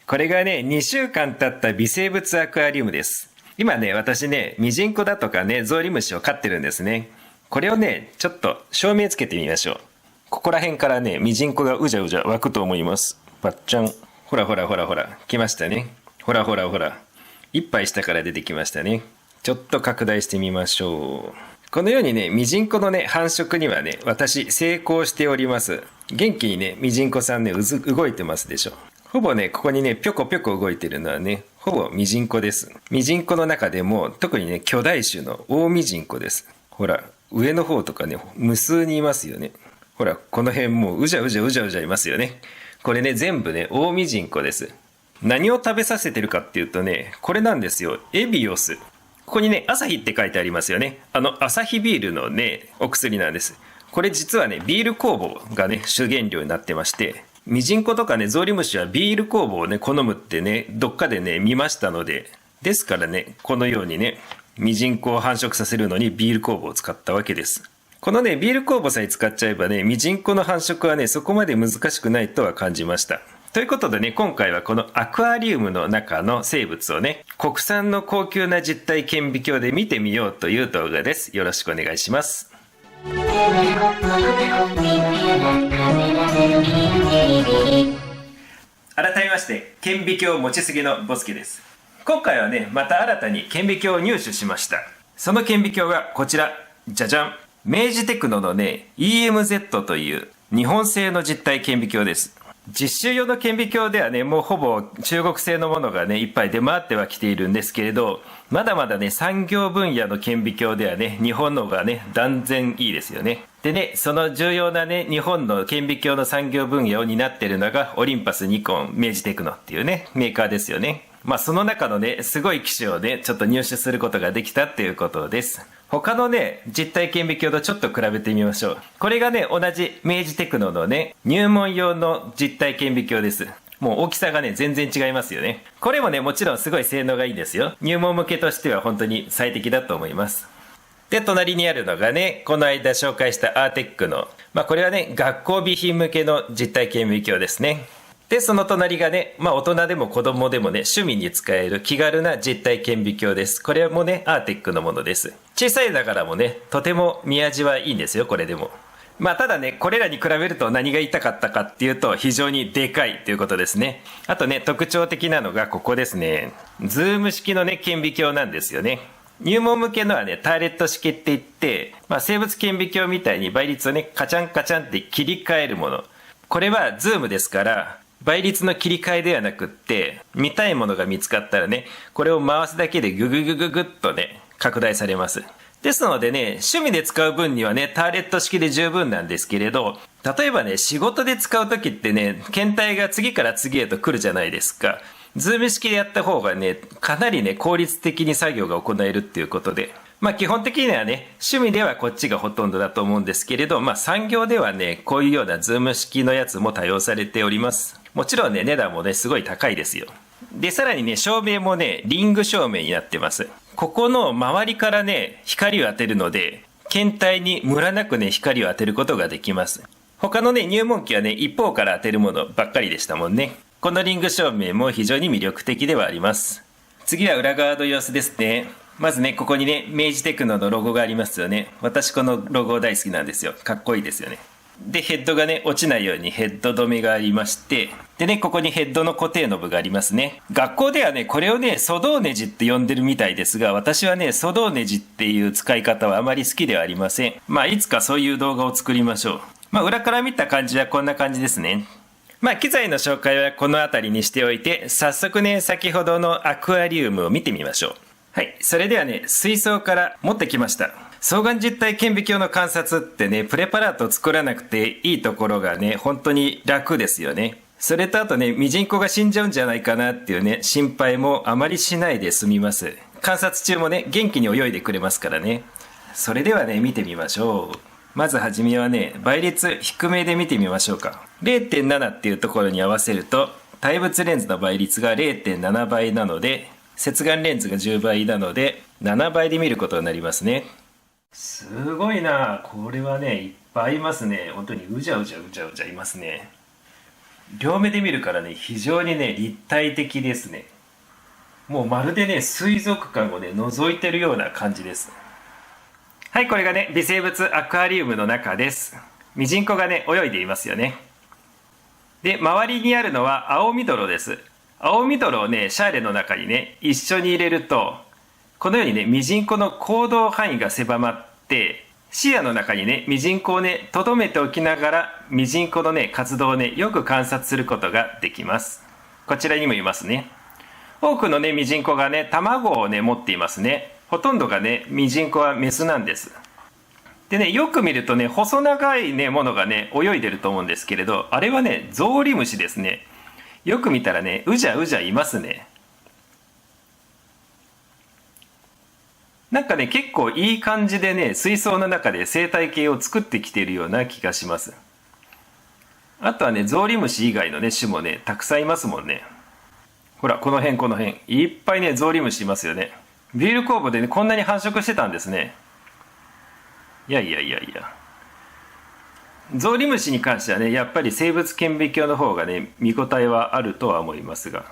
これがね、2週間経った微生物アクアリウムです。今ね、私ね、ミジンコだとかね、ゾウリムシを飼ってるんですね。これをね、ちょっと照明つけてみましょう。ここら辺からね、ミジンコがうじゃうじゃ湧くと思います。ばっちゃん。ほらほらほらほら、来ましたね。ほらほらほら。一杯下から出てきましたね。ちょっと拡大してみましょう。このようにね、ミジンコのね、繁殖にはね、私、成功しております。元気にね、ミジンコさんね、動いてますでしょ。ほぼね、ここにね、ぴょこぴょこ動いてるのはね、ほぼミジンコです。ミジンコの中でも、特にね、巨大種のオオミジンコです。ほら、上の方とかね、無数にいますよね。ほら、この辺もううじゃうじゃうじゃうじゃいますよね。これね、全部ね、オオミジンコです。何を食べさせてるかっていうとね、これなんですよ。エビオス。ここにね、アサヒって書いてありますよね。アサヒビールのね、お薬なんです。これ実はね、ビール酵母がね、主原料になってまして、ミジンコとかね、ゾウリムシはビール酵母をね、好むってね、どっかでね、見ましたので、ですからね、このようにね、ミジンコを繁殖させるのにビール酵母を使ったわけです。このね、ビール酵母さえ使っちゃえばね、ミジンコの繁殖はね、そこまで難しくないとは感じました。ということでね、今回はこのアクアリウムの中の生物をね、国産の高級な実体顕微鏡で見てみようという動画です。よろしくお願いします。改めまして、顕微鏡持ちすぎのボスケです。今回はね、また新たに顕微鏡を入手しました。その顕微鏡がこちら、じゃじゃん。明治テクノのね、EMZ という日本製の実体顕微鏡です。実習用の顕微鏡ではね、もうほぼ中国製のものがね、いっぱい出回ってはきているんですけれど、まだまだね、産業分野の顕微鏡ではね、日本の方がね、断然いいですよね。でね、その重要なね、日本の顕微鏡の産業分野を担っているのが、オリンパス、ニコン、明治テクノっていうね、メーカーですよね。まあその中のね、すごい機種をね、ちょっと入手することができたっていうことです。他のね、実体顕微鏡とちょっと比べてみましょう。これがね、同じ明治テクノのね、入門用の実体顕微鏡です。もう大きさがね、全然違いますよね。これもね、もちろんすごい性能がいいですよ。入門向けとしては本当に最適だと思います。で、隣にあるのがね、この間紹介したアーテックの、これはね、学校備品向けの実体顕微鏡ですね。で、その隣がね、大人でも子供でもね、趣味に使える気軽な実体顕微鏡です。これもね、アーテックのものです。小さいながらもね、とても見味はいいんですよ、これでも。ただね、これらに比べると何が言いたかったかっていうと、非常にでかいということですね。あとね、特徴的なのがここですね。ズーム式のね、顕微鏡なんですよね。入門向けのはね、ターレット式って言って、生物顕微鏡みたいに倍率をね、カチャンカチャンって切り替えるもの。これはズームですから、倍率の切り替えではなくって、見たいものが見つかったらね、これを回すだけでグググググッとね、拡大されます。ですのでね、趣味で使う分にはね、ターレット式で十分なんですけれど、例えばね、仕事で使う時ってね、検体が次から次へと来るじゃないですか。ズーム式でやった方がね、かなりね、効率的に作業が行えるっていうことで。基本的にはね、趣味ではこっちがほとんどだと思うんですけれど、産業ではね、こういうようなズーム式のやつも多用されております。もちろんね、値段もね、すごい高いですよ。で、さらにね、照明もね、リング照明になってます。ここの周りからね、光を当てるので、検体にムラなくね、光を当てることができます。他のね、入門機はね、一方から当てるものばっかりでしたもんね。このリング照明も非常に魅力的ではあります。次は裏側の様子ですね。まずね、ここにね、明治テクノのロゴがありますよね。私このロゴ大好きなんですよ。かっこいいですよね。で、ヘッドがね、落ちないようにヘッド止めがありまして、でね、ここにヘッドの固定ノブがありますね。学校ではね、これをね、粗銅ネジって呼んでるみたいですが、私はね、粗銅ネジっていう使い方はあまり好きではありません。いつかそういう動画を作りましょう。裏から見た感じはこんな感じですね。機材の紹介はこの辺りにしておいて、早速ね、先ほどのアクアリウムを見てみましょう。はい。それではね、水槽から持ってきました。双眼実体顕微鏡の観察ってね、プレパラート作らなくていいところがね、本当に楽ですよね。それとあとね、ミジンコが死んじゃうんじゃないかなっていうね、心配もあまりしないで済みます。観察中もね、元気に泳いでくれますからね。それではね、見てみましょう。まずはじめはね、倍率低めで見てみましょうか。0.7 っていうところに合わせると、対物レンズの倍率が 0.7 倍なので、接眼レンズが10倍なので、7倍で見ることになりますね。すごいな。これはね、いっぱいいますね。本当にうじゃうじゃうじゃうじゃいますね。両目で見るからね、非常にね立体的ですね。もうまるでね水族館をね覗いてるような感じです。はい、これがね微生物アクアリウムの中です。ミジンコがね泳いでいますよね。で、周りにあるのはアオミドロです。アオミドロをねシャーレの中にね一緒に入れると、このようにねミジンコの行動範囲が狭まって、視野の中にねミジンコをね留めておきながら、ミジンコのね活動をねよく観察することができます。こちらにもいますね。多くのねミジンコがね卵をね持っていますね。ほとんどがねミジンコはメスなんです。でね、よく見るとね細長いねものがね泳いでると思うんですけれど、あれはねゾウリムシですね。よく見たらねうじゃうじゃいますね。なんかね結構いい感じでね水槽の中で生態系を作ってきているような気がします。あとはねゾウリムシ以外のね種もねたくさんいますもんね。ほらこの辺いっぱいねゾウリムシいますよね。ビール酵母でねこんなに繁殖してたんですね。いや、ゾウリムシに関してはねやっぱり生物顕微鏡の方がね見応えはあるとは思いますが、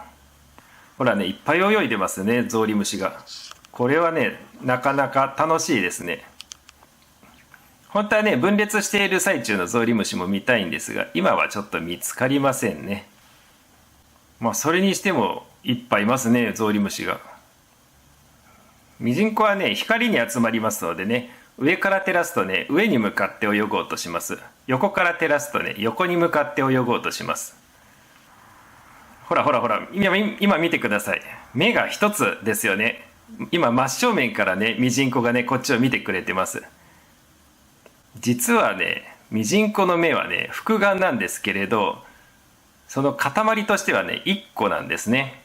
ほらねいっぱい泳いでますねゾウリムシが。これはねなかなか楽しいですね。本当はね分裂している最中のゾウリムシも見たいんですが、今はちょっと見つかりませんね。まあそれにしてもいっぱいいますねゾウリムシが。ミジンコはね光に集まりますのでね、上から照らすとね上に向かって泳ごうとします。横から照らすとね横に向かって泳ごうとします。ほら今見てください。目が一つですよね。今真正面からねミジンコがねこっちを見てくれてます。実はねミジンコの目はね複眼なんですけれど、その塊としてはね1個なんですね。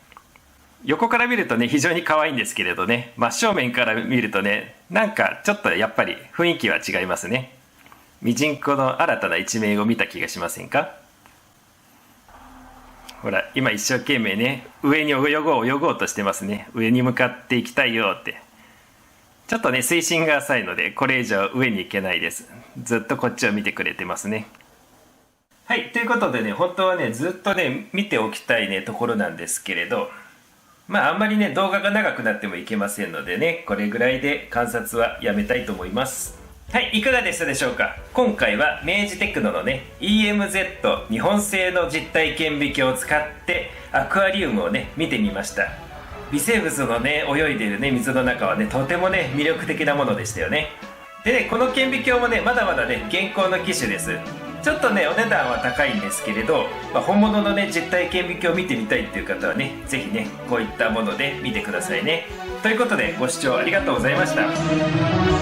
横から見るとね非常に可愛いんですけれどね、真正面から見るとねなんかちょっとやっぱり雰囲気は違いますね。ミジンコの新たな一面を見た気がしませんか。ほら今一生懸命ね上に泳ごうとしてますね。上に向かっていきたいよって。ちょっとね水深が浅いのでこれ以上上に行けないです。ずっとこっちを見てくれてますね。はい、ということでね本当はねずっとね見ておきたいねところなんですけれど、まああんまりね動画が長くなってもいけませんのでね、これぐらいで観察はやめたいと思います。はい、いかがでしたでしょうか。今回は明治テクノのね EMZ 日本製の実体顕微鏡を使ってアクアリウムをね見てみました。微生物のね泳いでいるね水の中はねとてもね魅力的なものでしたよね。でねこの顕微鏡もねまだまだね現行の機種です。ちょっとねお値段は高いんですけれど、本物のね実体顕微鏡を見てみたいっていう方はね是非ねこういったもので見てくださいね。ということでご視聴ありがとうございました。